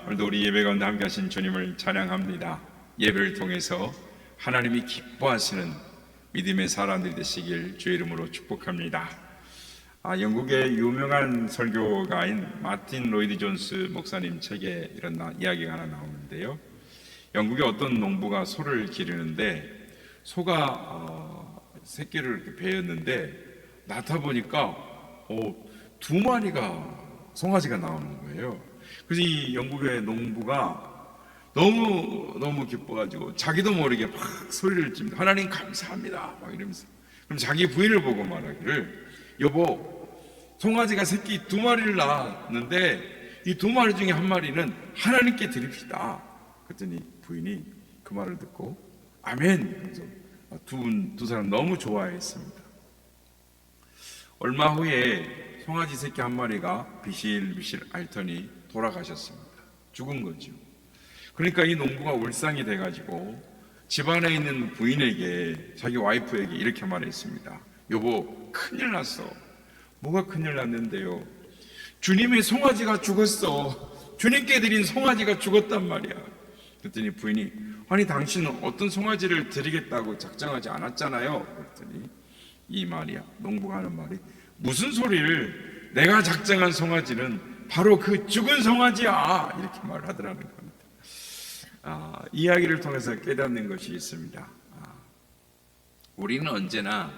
오늘도 우리 예배 가운데 함께 하신 주님을 찬양합니다. 예배를 통해서 하나님이 기뻐하시는 믿음의 사람들이 되시길 주의 이름으로 축복합니다. 영국의 유명한 설교가인 마틴 로이드 존스 목사님 책에 이런 이야기가 하나 나오는데요. 영국의 어떤 농부가 소를 기르는데 소가 새끼를 이렇게 베었는데 낳다 보니까 두 마리가 송아지가 나오는 거예요. 그래서 이 영국의 농부가 너무 기뻐가지고 자기도 모르게 막 소리를 지르면서 하나님 감사합니다 막 이러면서, 그럼 자기 부인을 보고 말하기를, 여보, 송아지가 새끼 두 마리를 낳았는데 이 두 마리 중에 한 마리는 하나님께 드립시다. 그랬더니 부인이 그 말을 듣고 아멘. 그래서 두 사람 너무 좋아했습니다. 얼마 후에 송아지 새끼 한 마리가 비실비실 앓더니 돌아가셨습니다. 죽은 거죠. 그러니까 이 농부가 울상이 돼가지고 집안에 있는 부인에게, 자기 와이프에게 이렇게 말했습니다. 여보, 큰일 났어. 뭐가 큰일 났는데요? 주님의 송아지가 죽었어. 주님께 드린 송아지가 죽었단 말이야. 그랬더니 부인이, 아니 당신은 어떤 송아지를 드리겠다고 작정하지 않았잖아요. 그랬더니 이 말이야, 농부가 하는 말이, 무슨 소리를, 내가 작정한 송아지는 바로 그 죽은 송아지야, 이렇게 말하더라는 겁니다. 이야기를 통해서 깨닫는 것이 있습니다. 우리는 언제나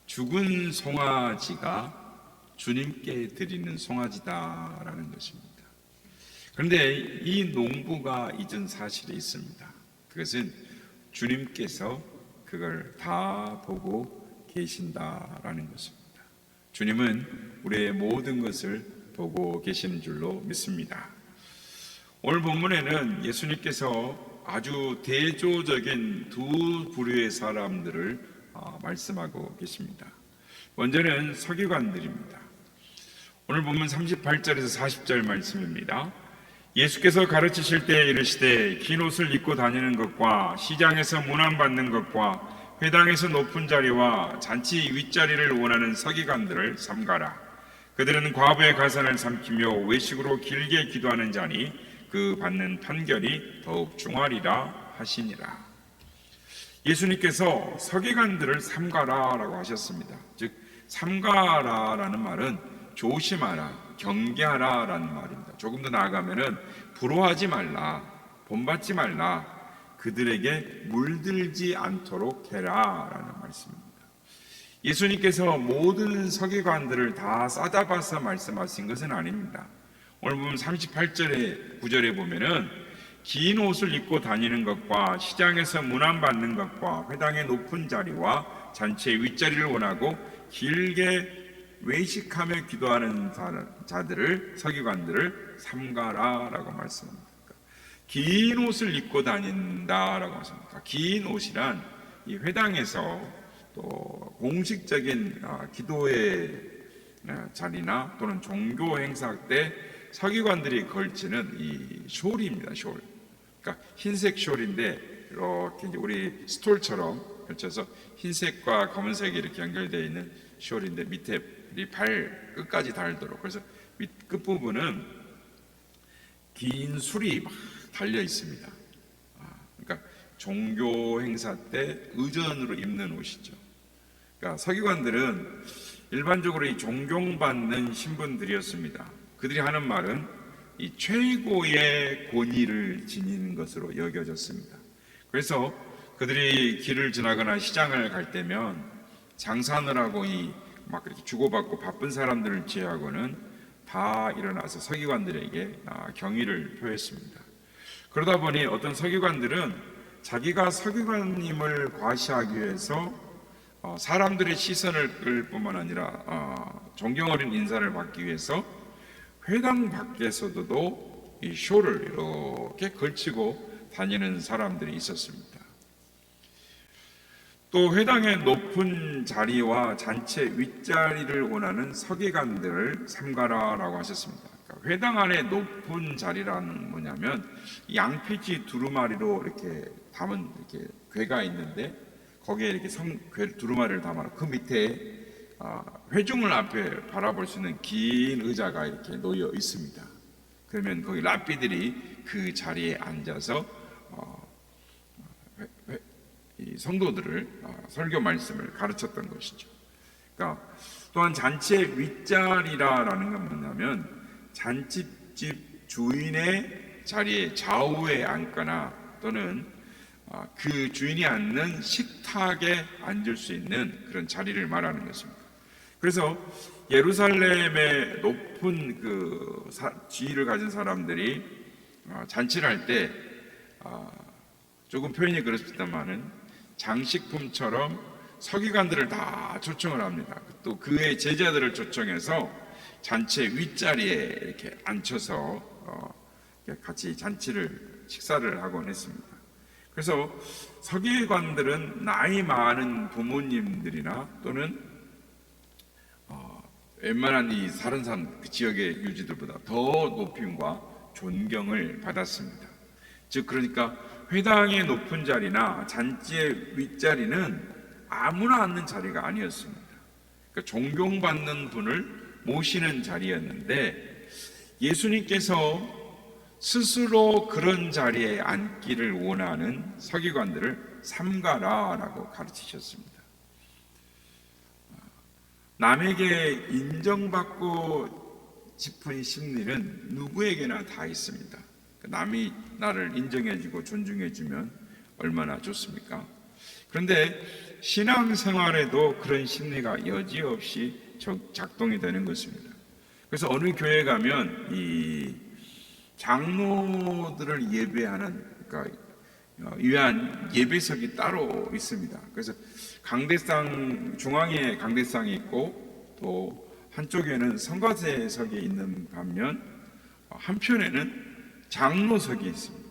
죽은 송아지가 주님께 드리는 송아지다라는 것입니다. 그런데 이 농부가 잊은 사실이 있습니다. 그것은 주님께서 그걸 다 보고 계신다라는 것입니다. 주님은 우리의 모든 것을 보고 계시는 줄로 믿습니다. 오늘 본문에는 예수님께서 아주 대조적인 두 부류의 사람들을 말씀하고 계십니다. 먼저는 서기관들입니다. 오늘 본문 38절에서 40절 말씀입니다. 예수께서 가르치실 때 이르시되, 긴 옷을 입고 다니는 것과 시장에서 문안받는 것과 회당에서 높은 자리와 잔치 윗자리를 원하는 서기관들을 삼가라. 그들은 과부의 가산을 삼키며 외식으로 길게 기도하는 자니 그 받는 판결이 더욱 중하리라 하시니라. 예수님께서 서기관들을 삼가라라고 하셨습니다. 즉 삼가라라는 말은 조심하라, 경계하라라는 말입니다. 조금 더 나아가면은 부러워하지 말라, 본받지 말라, 그들에게 물들지 않도록 해라라는 말씀입니다. 예수님께서 모든 서기관들을 다 싸잡아서 말씀하신 것은 아닙니다. 오늘 보면 38절에 9절에 보면은 긴 옷을 입고 다니는 것과 시장에서 문안받는 것과 회당의 높은 자리와 잔치의 윗자리를 원하고 길게 외식하며 기도하는 자들을, 서기관들을 삼가라라고 말씀합니다. 긴 옷을 입고 다닌다라고 하십니다. 긴 옷이란 이 회당에서 또 공식적인 기도의 자리나 또는 종교 행사 때 서기관들이 걸치는 이 숄입니다. 숄. 그러니까 흰색 숄인데 이렇게 이제 우리 스톨처럼 펼쳐서 흰색과 검은색이 이렇게 연결되어 있는 숄인데 밑에 이 발 끝까지 달도록, 그래서 밑 끝부분은 긴 술이 막 달려 있습니다. 그러니까 종교 행사 때 의전으로 입는 옷이죠. 그러니까 서기관들은 일반적으로 이 존경받는 신분들이었습니다. 그들이 하는 말은 이 최고의 권위를 지니는 것으로 여겨졌습니다. 그래서 그들이 길을 지나거나 시장을 갈 때면 장사하느라고 막 이렇게 주고받고 바쁜 사람들을 제외하고는 다 일어나서 서기관들에게 경의를 표했습니다. 그러다 보니 어떤 서기관들은 자기가 서기관님을 과시하기 위해서 사람들의 시선을 끌 뿐만 아니라 존경 어린 인사를 받기 위해서 회당 밖에서도 이 숄을 이렇게 걸치고 다니는 사람들이 있었습니다. 또 회당의 높은 자리와 잔치의 윗자리를 원하는 서기관들을 삼가라라고 하셨습니다. 그러니까 회당 안에 높은 자리라는 뭐냐면 양피지 두루마리로 이렇게 담은 이렇게 궤가 있는데 거기에 이렇게 두루마리를 담아 그 밑에 회중을 앞에 바라볼 수 있는 긴 의자가 이렇게 놓여 있습니다. 그러면 거기 랍비들이 그 자리에 앉아서 이 성도들을 설교 말씀을 가르쳤던 것이죠. 그러니까 또한 잔치의 윗자리라는 건 뭐냐면 잔치집 주인의 자리에 좌우에 앉거나 또는 그 주인이 앉는 식탁에 앉을 수 있는 그런 자리를 말하는 것입니다. 그래서 예루살렘의 높은 그 지위를 가진 사람들이 잔치를 할 때 조금 표현이 그렇습니다만은 장식품처럼 서기관들을 다 초청을 합니다. 또 그의 제자들을 초청해서 잔치의 윗자리에 이렇게 앉혀서 같이 잔치를 식사를 하곤 했습니다. 그래서 서기관들은 나이 많은 부모님들이나 또는 웬만한 이 다른 사람 그 지역의 유지들보다 더 높임과 존경을 받았습니다. 즉 그러니까 회당의 높은 자리나 잔치의 윗자리는 아무나 앉는 자리가 아니었습니다. 그러니까 존경받는 분을 모시는 자리였는데 예수님께서 스스로 그런 자리에 앉기를 원하는 서기관들을 삼가라라고 가르치셨습니다. 남에게 인정받고 싶은 심리는 누구에게나 다 있습니다. 남이 나를 인정해주고 존중해주면 얼마나 좋습니까? 그런데 신앙생활에도 그런 심리가 여지없이 작동이 되는 것입니다. 그래서 어느 교회 가면 이 장로들을 예배하는 그러니까 위한 예배석이 따로 있습니다. 그래서 강대상 중앙에 강대상이 있고 또 한쪽에는 성가대석이 있는 반면 한편에는 장로석이 있습니다.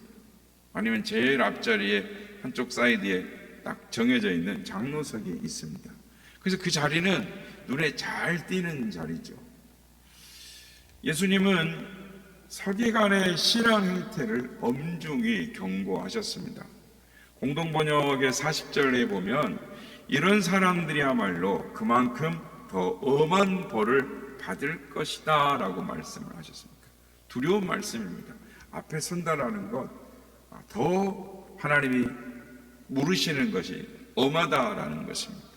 아니면 제일 앞자리에 한쪽 사이드에 딱 정해져 있는 장로석이 있습니다. 그래서 그 자리는 눈에 잘 띄는 자리죠. 예수님은 서기관의 신앙 행태를 엄중히 경고하셨습니다. 공동번역의 40절에 보면 이런 사람들이야말로 그만큼 더 엄한 벌을 받을 것이다 라고 말씀을 하셨습니다. 두려운 말씀입니다. 앞에 선다라는 것 더 하나님이 물으시는 것이 엄하다라는 것입니다.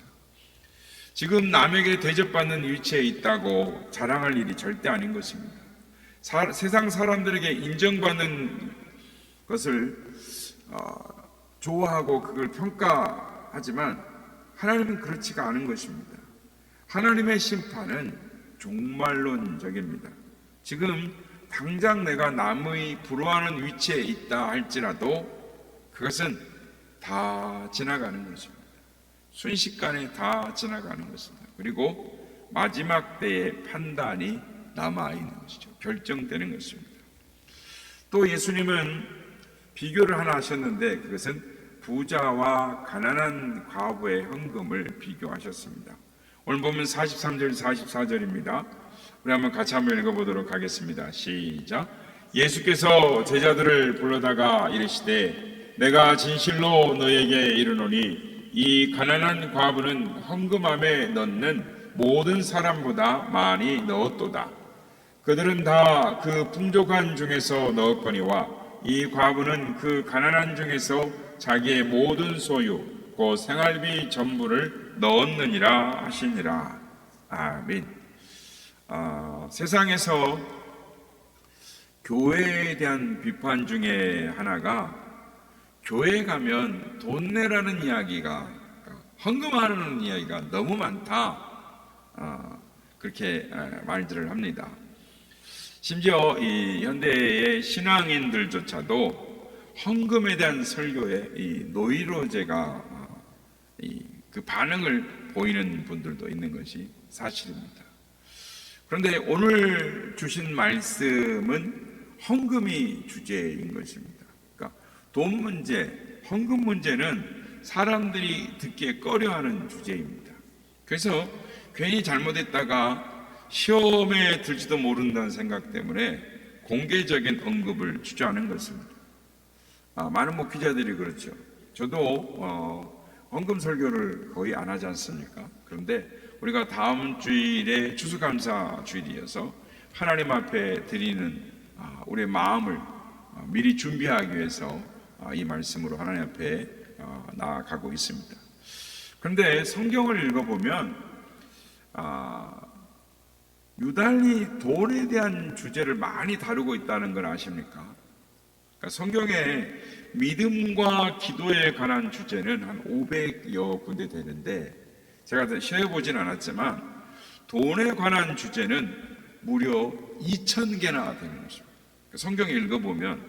지금 남에게 대접받는 위치에 있다고 자랑할 일이 절대 아닌 것입니다. 세상 사람들에게 인정받는 것을 좋아하고 그걸 평가하지만 하나님은 그렇지가 않은 것입니다. 하나님의 심판은 종말론적입니다. 지금 당장 내가 남의 부러워하는 위치에 있다 할지라도 그것은 다 지나가는 것입니다. 순식간에 다 지나가는 것입니다. 그리고 마지막 때의 판단이 남아있는 것이죠. 결정되는 것입니다. 또 예수님은 비교를 하나 하셨는데 그것은 부자와 가난한 과부의 헌금을 비교하셨습니다. 오늘 보면 43절 44절입니다. 우리 한번 같이 한번 읽어보도록 하겠습니다. 시작. 예수께서 제자들을 불러다가 이르시되 내가 진실로 너에게 이르노니 이 가난한 과부는 헌금함에 넣는 모든 사람보다 많이 넣었도다. 그들은 다 그 풍족한 중에서 넣었거니와 이 과부는 그 가난한 중에서 자기의 모든 소유 곧 생활비 전부를 넣었느니라 하시니라. 아멘. 세상에서 교회에 대한 비판 중에 하나가 교회에 가면 돈 내라는 이야기가 헌금하는 이야기가 너무 많다 그렇게 말들을 합니다. 심지어 이 현대의 신앙인들조차도 헌금에 대한 설교에 이 노이로제가 그 반응을 보이는 분들도 있는 것이 사실입니다. 그런데 오늘 주신 말씀은 헌금이 주제인 것입니다. 그러니까 돈 문제, 헌금 문제는 사람들이 듣기에 꺼려하는 주제입니다. 그래서 괜히 잘못했다가 시험에 들지도 모른다는 생각 때문에 공개적인 언급을 주저하는 것입니다. 많은 목회자들이 그렇죠. 저도 헌금 설교를 거의 안 하지 않습니까? 그런데 우리가 다음 주일에 추수감사 주일이어서 하나님 앞에 드리는 우리의 마음을 미리 준비하기 위해서 이 말씀으로 하나님 앞에 나아가고 있습니다. 그런데 성경을 읽어보면 유달리 돈에 대한 주제를 많이 다루고 있다는 걸 아십니까? 그러니까 성경에 믿음과 기도에 관한 주제는 한 500여 군데 되는데, 제가 세어보진 않았지만 돈에 관한 주제는 무려 2000개나 되는 것입니다. 성경을 읽어보면,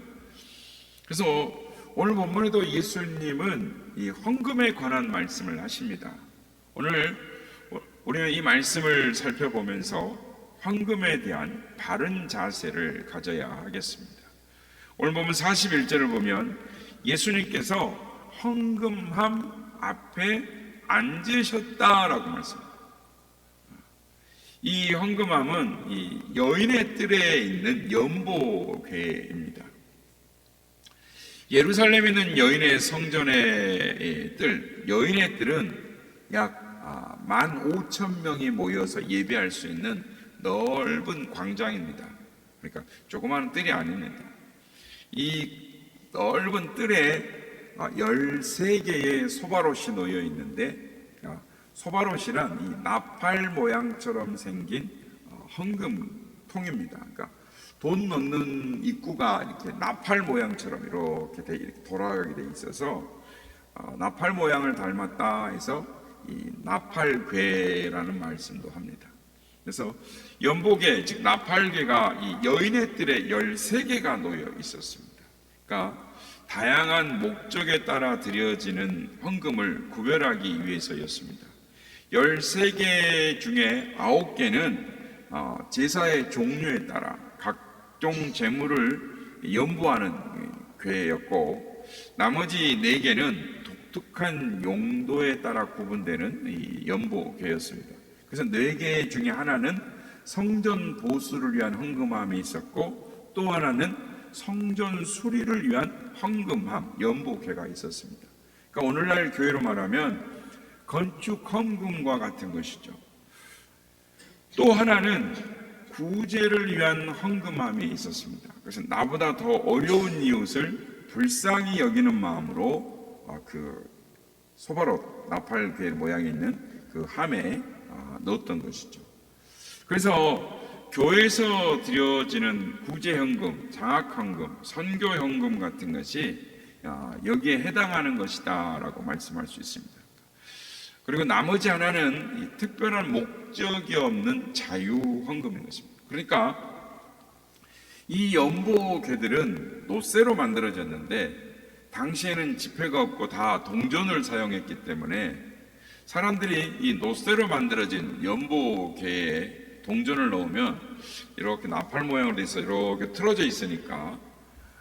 그래서 오늘 본문에도 예수님은 이 헌금에 관한 말씀을 하십니다. 오늘 우리는 이 말씀을 살펴보면서 헌금에 대한 바른 자세를 가져야 하겠습니다. 오늘 보면 41절을 보면 예수님께서 헌금함 앞에 앉으셨다라고 말씀합니다. 이 헌금함은 이 여인의 뜰에 있는 연보궤입니다. 예루살렘에 있는 여인의 성전의 뜰, 여인의 뜰은 약 15,000명이 모여서 예배할 수 있는 넓은 광장입니다. 그러니까 조그마한 뜰이 아닙니다. 이 넓은 뜰에 13개의 소바롯이 놓여 있는데, 소바롯이란 이 나팔 모양처럼 생긴 헌금통입니다. 그러니까 돈 넣는 입구가 이렇게 나팔 모양처럼 이렇게 돌아가게 돼 있어서 나팔 모양을 닮았다 해서 이 나팔궤라는 말씀도 합니다. 그래서 연복에, 즉 나팔궤가 이 여인의 뜰에 13개가 놓여 있었습니다. 그러니까 다양한 목적에 따라 드려지는 헌금을 구별하기 위해서였습니다. 13개 중에 9개는 제사의 종류에 따라 각종 제물을 연보하는 궤였고, 나머지 4개는 독특한 용도에 따라 구분되는 이 연보궤였습니다. 그래서 4개 중에 하나는 성전 보수를 위한 헌금함이 있었고, 또 하나는 성전 수리를 위한 헌금함, 연보궤가 있었습니다. 그러니까 오늘날 교회로 말하면 건축 헌금과 같은 것이죠. 또 하나는 구제를 위한 헌금함이 있었습니다. 그래서 나보다 더 어려운 이웃을 불쌍히 여기는 마음으로 그 소바롯 나팔궤 모양이 있는 그 함에 넣었던 것이죠. 그래서 교회에서 드려지는 구제헌금, 장학헌금, 선교헌금 같은 것이 여기에 해당하는 것이다 라고 말씀할 수 있습니다. 그리고 나머지 하나는 이 특별한 목적이 없는 자유헌금인 것입니다. 그러니까 이 연보궤들은 노쇠로 만들어졌는데, 당시에는 지폐가 없고 다 동전을 사용했기 때문에 사람들이 이 노쇠로 만들어진 연보궤에 동전을 넣으면 이렇게 나팔 모양으로 돼서 이렇게 틀어져 있으니까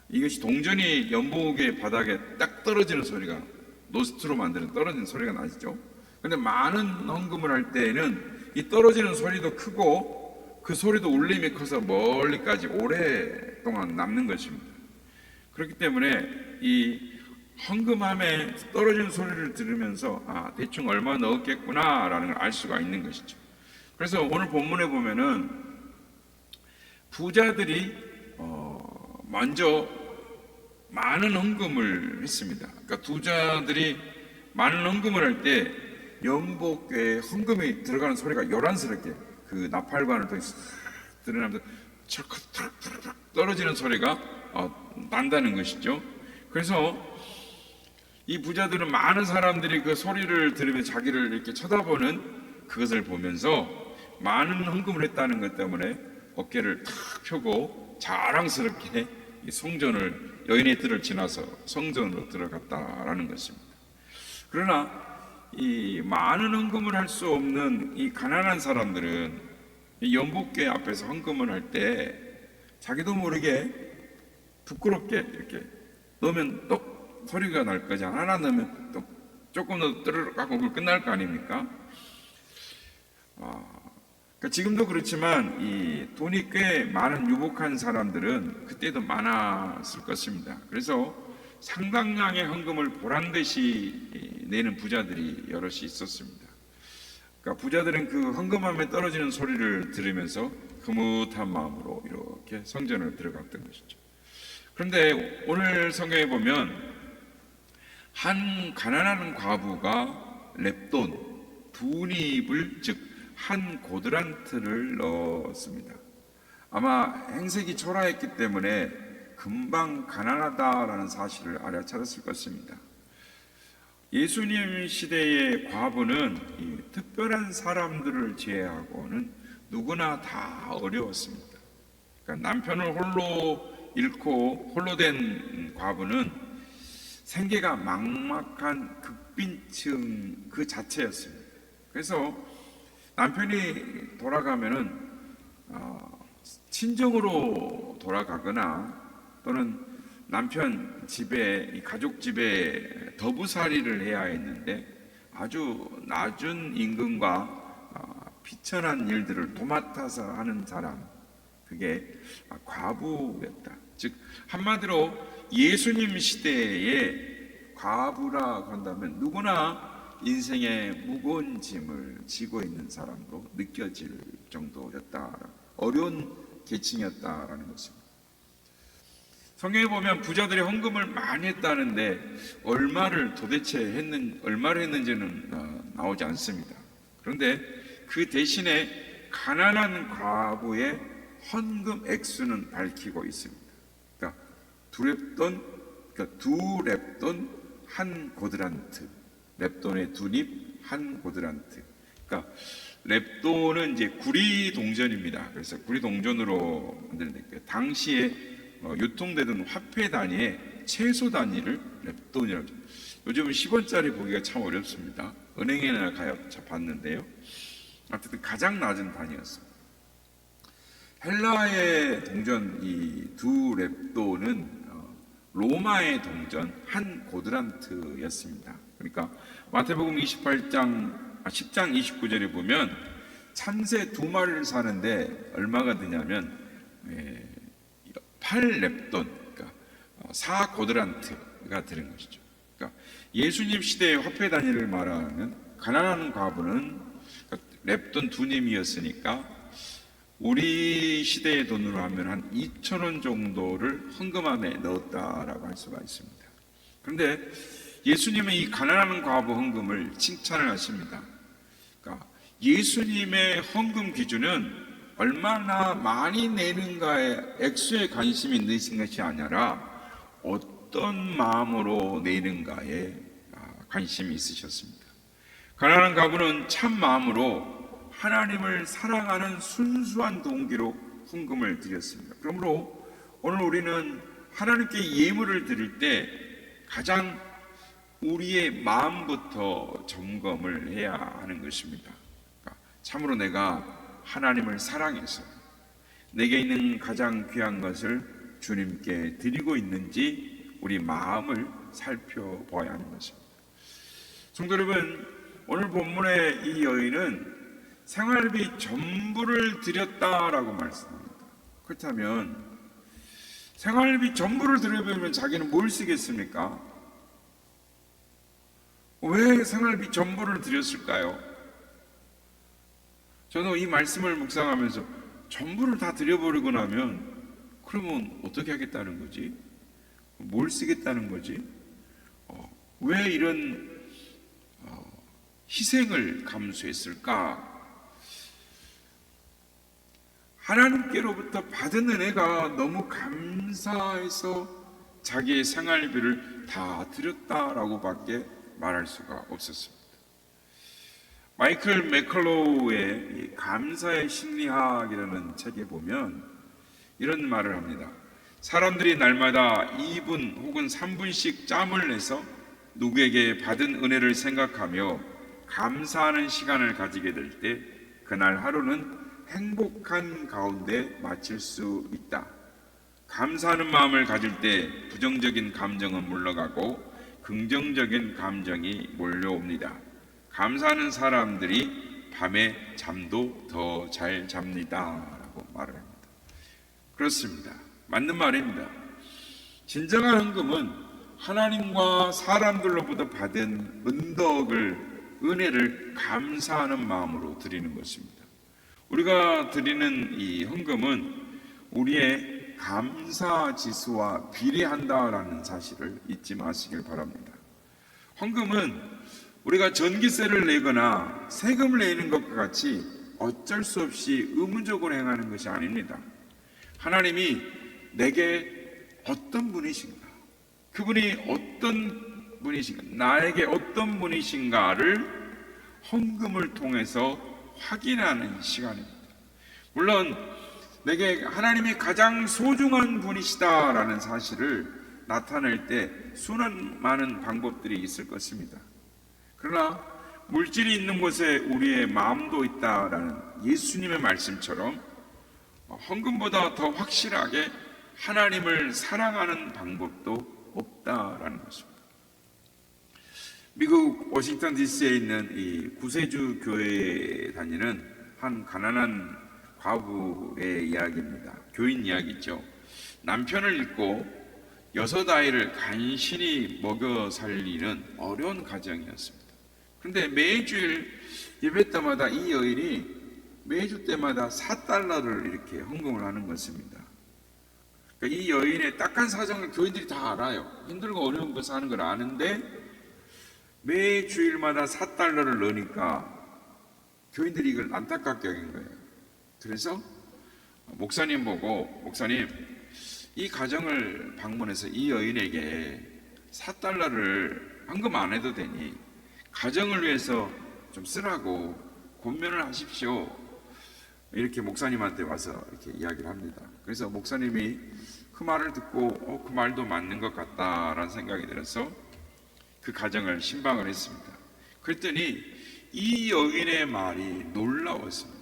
이것이 동전이 연보궤 바닥에 딱 떨어지는 소리가, 노스트로 만드는 떨어지는 소리가 나시죠. 근데 많은 헌금을 할 때에는 이 떨어지는 소리도 크고 그 소리도 울림이 커서 멀리까지 오랫동안 남는 것입니다. 그렇기 때문에 이 헌금함에 떨어지는 소리를 들으면서 대충 얼마 넣었겠구나 라는 걸 알 수가 있는 것이죠. 그래서 오늘 본문에 보면은 부자들이 먼저 많은 헌금을 했습니다. 그러니까 부자들이 많은 헌금을 할 때 연복궤에 헌금이 들어가는 소리가 요란스럽게 그 나팔관을 통해서 드러나면서 철컥 떨어지는 소리가 난다는 것이죠. 그래서 이 부자들은 많은 사람들이 그 소리를 들으며 자기를 이렇게 쳐다보는 그것을 보면서 많은 헌금을 했다는 것 때문에 어깨를 탁 펴고 자랑스럽게 이 성전을, 여인의 뜰을 지나서 성전으로 들어갔다라는 것입니다. 그러나 이 많은 헌금을 할 수 없는 이 가난한 사람들은 이 연복궤 앞에서 헌금을 할 때 자기도 모르게 부끄럽게 이렇게 넣으면 똑 소리가 날 거지, 하나 넣으면 똑 조금 더 뜨르륵 하고 그걸 끝날 거 아닙니까? 그러니까 지금도 그렇지만 이 돈이 꽤 많은 유복한 사람들은 그때도 많았을 것입니다. 그래서 상당량의 헌금을 보란듯이 내는 부자들이 여럿이 있었습니다. 그러니까 부자들은 그 헌금함에 떨어지는 소리를 들으면서 흐뭇한 마음으로 이렇게 성전을 들어갔던 것이죠. 그런데 오늘 성경에 보면 한 가난한 과부가 렙돈 두 닙을, 즉 한 고드란트를 넣었습니다. 아마 행색이 초라했기 때문에 금방 가난하다라는 사실을 알아차렸을 것입니다. 예수님 시대의 과부는 이 특별한 사람들을 제외하고는 누구나 다 어려웠습니다. 그러니까 남편을 홀로 잃고 홀로 된 과부는 생계가 막막한 극빈층 그 자체였습니다. 그래서 남편이 돌아가면은 친정으로 돌아가거나 또는 남편 집에, 가족 집에 더부살이를 해야 했는데 아주 낮은 임금과 비천한 일들을 도맡아서 하는 사람, 그게 과부였다. 즉 한마디로 예수님 시대에 과부라 한다면 누구나 인생의 무거운 짐을 지고 있는 사람으로 느껴질 정도였다. 어려운 계층이었다라는 것입니다. 성경에 보면 부자들이 헌금을 많이 했다는데 얼마를 했는지는 나오지 않습니다. 그런데 그 대신에 가난한 과부의 헌금 액수는 밝히고 있습니다. 그러니까 두 렙돈 한 고드란트, 렙돈의 두 닙 한 고드란트. 그러니까 렙돈은 이제 구리 동전입니다. 그래서 구리 동전으로 만드는데 당시에 유통되던 화폐 단위의 최소 단위를 렙돈이라고 합니다. 요즘은 10원짜리 보기가 참 어렵습니다. 은행에나 가야 봤는데요. 어쨌든 가장 낮은 단위였습니다. 헬라의 동전 이 두 렙돈은 로마의 동전 한 고드란트였습니다. 그러니까 마태복음 10장 29절에 보면 참새 두 마리를 사는데 얼마가 드냐면 8렙돈, 그러니까 4고드란트가 되는 것이죠. 그러니까 예수님 시대의 화폐 단위를 말하는 가난한 과부는 렙돈 두 님이었으니까 우리 시대의 돈으로 하면 한 2,000원 정도를 헌금함에 넣었다라고 할 수가 있습니다. 그런데 예수님은 이 가난한 과부 헌금을 칭찬을 하십니다. 그러니까 예수님의 헌금 기준은 얼마나 많이 내는가의 액수에 관심이 있으신 것이 아니라 어떤 마음으로 내는가에 관심이 있으셨습니다. 가난한 과부는 참 마음으로 하나님을 사랑하는 순수한 동기로 헌금을 드렸습니다. 그러므로 오늘 우리는 하나님께 예물을 드릴 때 가장 우리의 마음부터 점검을 해야 하는 것입니다. 그러니까 참으로 내가 하나님을 사랑해서 내게 있는 가장 귀한 것을 주님께 드리고 있는지 우리 마음을 살펴봐야 하는 것입니다. 성도 여러분, 오늘 본문의 이 여인은 생활비 전부를 드렸다라고 말씀합니다. 그렇다면 생활비 전부를 드려보면 자기는 뭘 쓰겠습니까? 왜 생활비 전부를 드렸을까요? 저는 이 말씀을 묵상하면서 전부를 다 드려버리고 나면 그러면 어떻게 하겠다는 거지? 뭘 쓰겠다는 거지? 왜 이런 희생을 감수했을까? 하나님께로부터 받은 은혜가 너무 감사해서 자기의 생활비를 다 드렸다라고 밖에 말할 수가 없었습니다. 마이클 맥컬로우의 감사의 심리학이라는 책에 보면 이런 말을 합니다. 사람들이 날마다 2분 혹은 3분씩 짬을 내서 누구에게 받은 은혜를 생각하며 감사하는 시간을 가지게 될 때 그날 하루는 행복한 가운데 마칠 수 있다. 감사하는 마음을 가질 때 부정적인 감정은 물러가고 긍정적인 감정이 몰려옵니다. 감사하는 사람들이 밤에 잠도 더 잘 잡니다. 라고 말을 합니다. 그렇습니다. 맞는 말입니다. 진정한 헌금은 하나님과 사람들로부터 받은 은덕을 은혜를 감사하는 마음으로 드리는 것입니다. 우리가 드리는 이 헌금은 우리의 감사 지수와 비례한다라는 사실을 잊지 마시길 바랍니다. 헌금은 우리가 전기세를 내거나 세금을 내는 것과 같이 어쩔 수 없이 의무적으로 행하는 것이 아닙니다. 하나님이 내게 어떤 분이신가, 그분이 어떤 분이신가, 나에게 어떤 분이신가를 헌금을 통해서 확인하는 시간입니다. 물론 내게 하나님이 가장 소중한 분이시다라는 사실을 나타낼 때 수많은 많은 방법들이 있을 것입니다. 그러나 물질이 있는 곳에 우리의 마음도 있다라는 예수님의 말씀처럼 헌금보다 더 확실하게 하나님을 사랑하는 방법도 없다라는 것입니다. 미국 워싱턴 DC에 있는 이 구세주 교회에 다니는 한 가난한 과부의 이야기입니다. 교인 이야기죠. 남편을 잃고 6아이를 간신히 먹여 살리는 어려운 가정이었습니다. 그런데 매주일 예배 때마다 이 여인이 매주 때마다 4달러를 이렇게 헌금을 하는 것입니다. 그러니까 이 여인의 딱한 사정을 교인들이 다 알아요. 힘들고 어려운 거 사는 걸 아는데 매주일마다 4달러를 넣으니까 교인들이 이걸 안타깝게 여긴 거예요. 그래서 목사님 보고, 목사님, 이 가정을 방문해서 이 여인에게 4달러를 헌금 안 해도 되니 가정을 위해서 좀 쓰라고 권면을 하십시오. 이렇게 목사님한테 와서 이렇게 이야기를 합니다. 그래서 목사님이 그 말을 듣고 그 말도 맞는 것 같다라는 생각이 들어서 그 가정을 신방을 했습니다. 그랬더니 이 여인의 말이 놀라웠습니다.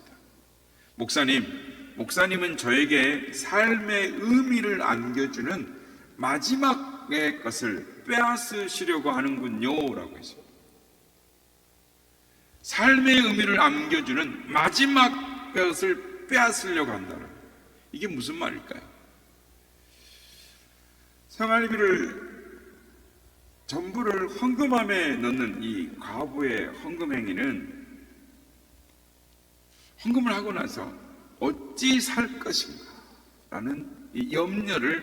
목사님은 저에게 삶의 의미를 안겨주는 마지막의 것을 빼앗으시려고 하는군요 라고 했습니다. 삶의 의미를 안겨주는 마지막 것을 빼앗으려고 한다는, 이게 무슨 말일까요? 생활비를 전부를 헌금함에 넣는 이 과부의 헌금 행위는 헌금을 하고 나서 어찌 살 것인가 라는 이 염려를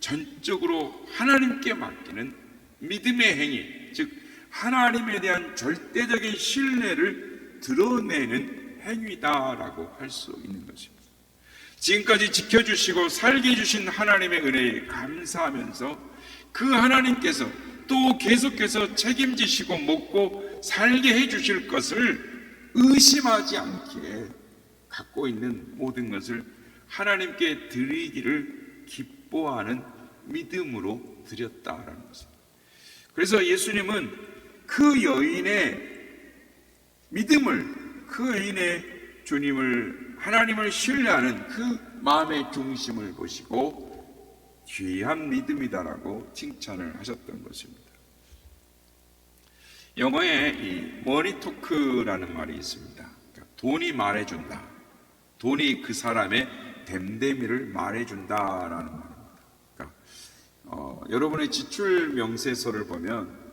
전적으로 하나님께 맡기는 믿음의 행위, 즉 하나님에 대한 절대적인 신뢰를 드러내는 행위다라고 할 수 있는 것입니다. 지금까지 지켜주시고 살게 해주신 하나님의 은혜에 감사하면서 그 하나님께서 또 계속해서 책임지시고 먹고 살게 해주실 것을 의심하지 않기에 갖고 있는 모든 것을 하나님께 드리기를 기뻐하는 믿음으로 드렸다라는 것입니다. 그래서 예수님은 그 여인의 믿음을, 그 여인의 주님을, 하나님을 신뢰하는 그 마음의 중심을 보시고 귀한 믿음이다라고 칭찬을 하셨던 것입니다. 영어에 이 머니 토크라는 말이 있습니다. 그러니까 돈이 말해준다. 돈이 그 사람의 됨됨이를 말해준다라는 말입니다. 그러니까 여러분의 지출 명세서를 보면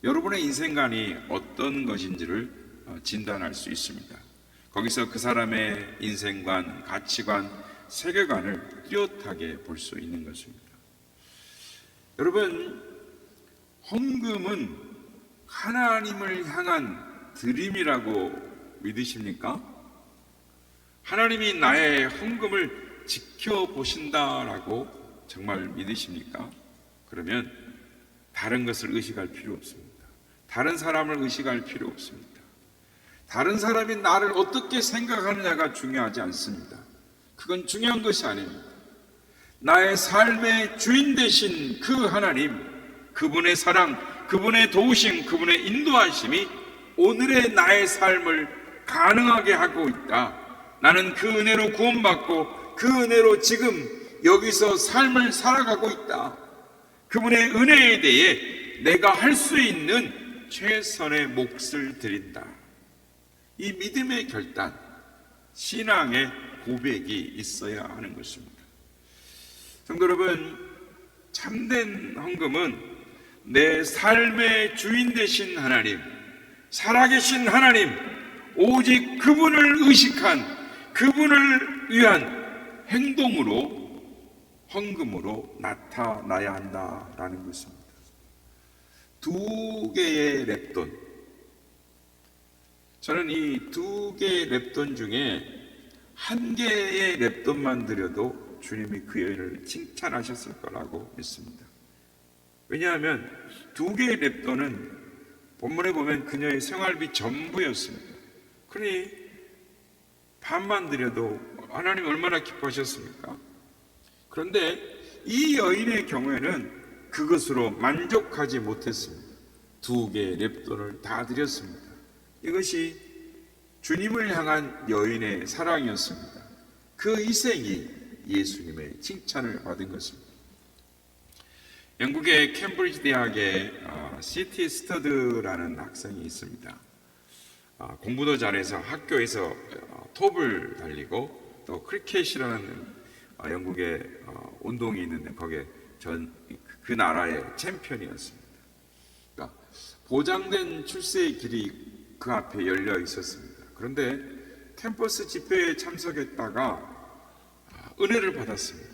여러분의 인생관이 어떤 것인지를 진단할 수 있습니다. 거기서 그 사람의 인생관, 가치관, 세계관을 뚜렷하게 볼 수 있는 것입니다. 여러분, 헌금은 하나님을 향한 드림이라고 믿으십니까? 하나님이 나의 헌금을 지켜보신다라고 정말 믿으십니까? 그러면 다른 것을 의식할 필요 없습니다. 다른 사람을 의식할 필요 없습니다. 다른 사람이 나를 어떻게 생각하느냐가 중요하지 않습니다. 그건 중요한 것이 아닙니다. 나의 삶의 주인 되신 그 하나님, 그분의 사랑, 그분의 도우심, 그분의 인도하심이 오늘의 나의 삶을 가능하게 하고 있다. 나는 그 은혜로 구원받고 그 은혜로 지금 여기서 삶을 살아가고 있다. 그분의 은혜에 대해 내가 할 수 있는 최선의 몫을 드린다. 이 믿음의 결단, 신앙의 고백이 있어야 하는 것입니다. 성도 여러분, 참된 헌금은 내 삶의 주인 되신 하나님, 살아계신 하나님, 오직 그분을 의식한, 그분을 위한 행동으로, 헌금으로 나타나야 한다라는 것입니다. 두 개의 랩돈, 저는 이 두 개의 랩돈 중에 한 개의 랩돈만 드려도 주님이 그 여인을 칭찬하셨을 거라고 믿습니다. 왜냐하면 두 개의 랩돈은 본문에 보면 그녀의 생활비 전부였습니다. 그러니 반만 드려도 하나님 얼마나 기뻐하셨습니까? 그런데 이 여인의 경우에는 그것으로 만족하지 못했습니다. 두 개의 랩돈을 다 드렸습니다. 이것이 주님을 향한 여인의 사랑이었습니다. 그 희생이 예수님의 칭찬을 받은 것입니다. 영국의 캠브리지 대학에 시티 스터드라는 학생이 있습니다. 공부도 잘해서 학교에서 톱을 달리고 또 크리켓이라는 영국의 운동이 있는데 거기에 그 나라의 챔피언이었습니다. 그러니까 보장된 출세의 길이 그 앞에 열려 있었습니다. 그런데 캠퍼스 집회에 참석했다가 은혜를 받았습니다.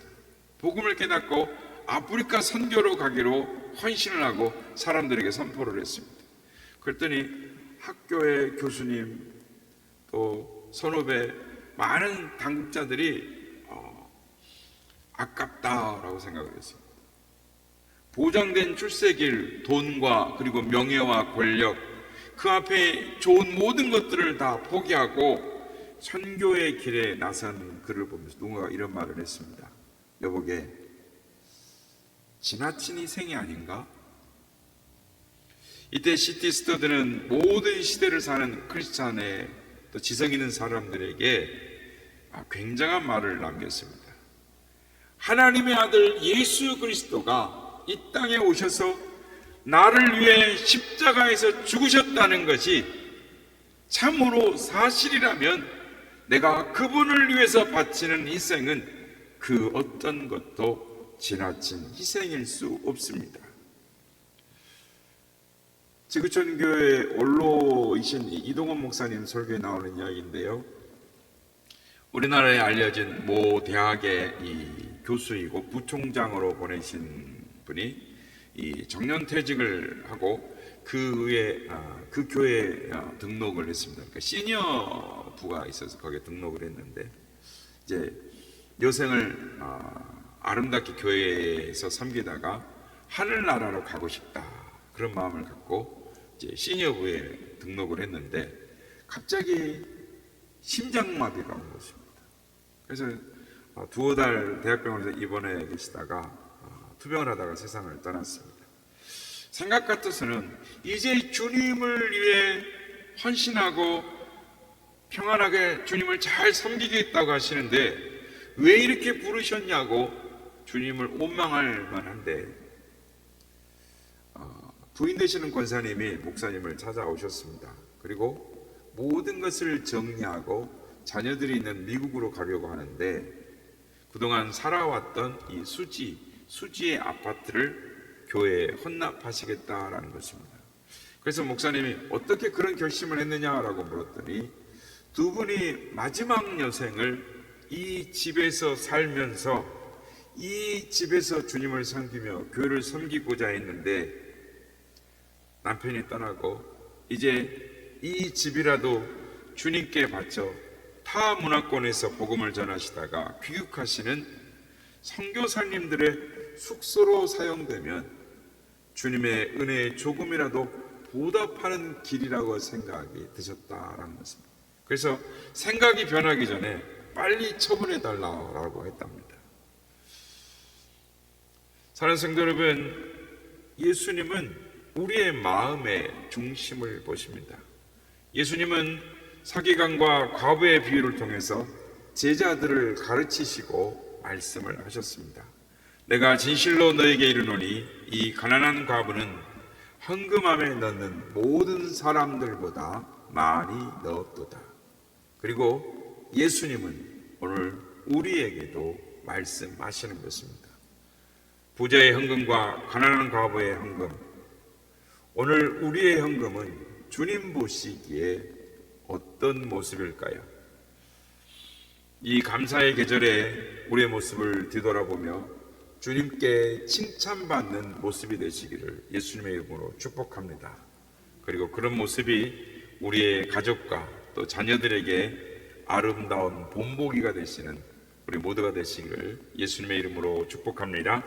복음을 깨닫고 아프리카 선교로 가기로 헌신을 하고 사람들에게 선포를 했습니다. 그랬더니 학교의 교수님 또 선후배 많은 당국자들이 아깝다라고 생각을 했습니다. 보장된 출세길, 돈과 그리고 명예와 권력, 그 앞에 좋은 모든 것들을 다 포기하고 선교의 길에 나선 그를 보면서 누군가 이런 말을 했습니다. 여보게, 지나친 희생이 아닌가? 이때 시티 스터드는 모든 시대를 사는 크리스찬의 또 지성 있는 사람들에게 굉장한 말을 남겼습니다. 하나님의 아들 예수 그리스도가 이 땅에 오셔서 나를 위해 십자가에서 죽으셨다는 것이 참으로 사실이라면 내가 그분을 위해서 바치는 희생은 그 어떤 것도 지나친 희생일 수 없습니다. 지구촌 교회 원로이신 이동원 목사님 설교에 나오는 이야기인데요. 우리나라에 알려진 모 대학의 이 교수이고 부총장으로 보내신 분이 이 정년퇴직을 하고 그 교회에 등록을 했습니다. 그러니까 시니어 부가 있어서 거기에 등록을 했는데 이제 여생을 아름답게 교회에서 섬기다가 하늘나라로 가고 싶다 그런 마음을 갖고 이제 시니어 부에 등록을 했는데 갑자기 심장마비가 온 것입니다. 그래서 두어 달 대학병원에서 입원해 계시다가 투병을 하다가 세상을 떠났습니다. 생각 같아서는 이제 주님을 위해 헌신하고 평안하게 주님을 잘 섬기겠다고 하시는데 왜 이렇게 부르셨냐고 주님을 원망할 만한데 부인 되시는 권사님이 목사님을 찾아오셨습니다. 그리고 모든 것을 정리하고 자녀들이 있는 미국으로 가려고 하는데 그동안 살아왔던 이 수지의 아파트를 교회에 헌납하시겠다라는 것입니다. 그래서 목사님이 어떻게 그런 결심을 했느냐라고 물었더니 두 분이 마지막 여생을 이 집에서 살면서 이 집에서 주님을 섬기며 교회를 섬기고자 했는데 남편이 떠나고 이제 이 집이라도 주님께 바쳐 타 문화권에서 복음을 전하시다가 귀국하시는 선교사님들의 숙소로 사용되면 주님의 은혜에 조금이라도 보답하는 길이라고 생각이 드셨다라는 것입니다. 그래서 생각이 변하기 전에 빨리 처분해달라고 했답니다. 사랑하는 성도 여러분, 예수님은 우리의 마음의 중심을 보십니다. 예수님은 서기관과 과부의 비유를 통해서 제자들을 가르치시고 말씀을 하셨습니다. 내가 진실로 너에게 이르노니 이 가난한 과부는 헌금함에 넣는 모든 사람들보다 많이 넣었도다. 그리고 예수님은 오늘 우리에게도 말씀하시는 것입니다. 부자의 헌금과 가난한 과부의 헌금, 오늘 우리의 헌금은 주님 보시기에 어떤 모습일까요? 이 감사의 계절에 우리의 모습을 뒤돌아보며 주님께 칭찬받는 모습이 되시기를 예수님의 이름으로 축복합니다. 그리고 그런 모습이 우리의 가족과 또 자녀들에게 아름다운 본보기가 되시는 우리 모두가 되시기를 예수님의 이름으로 축복합니다.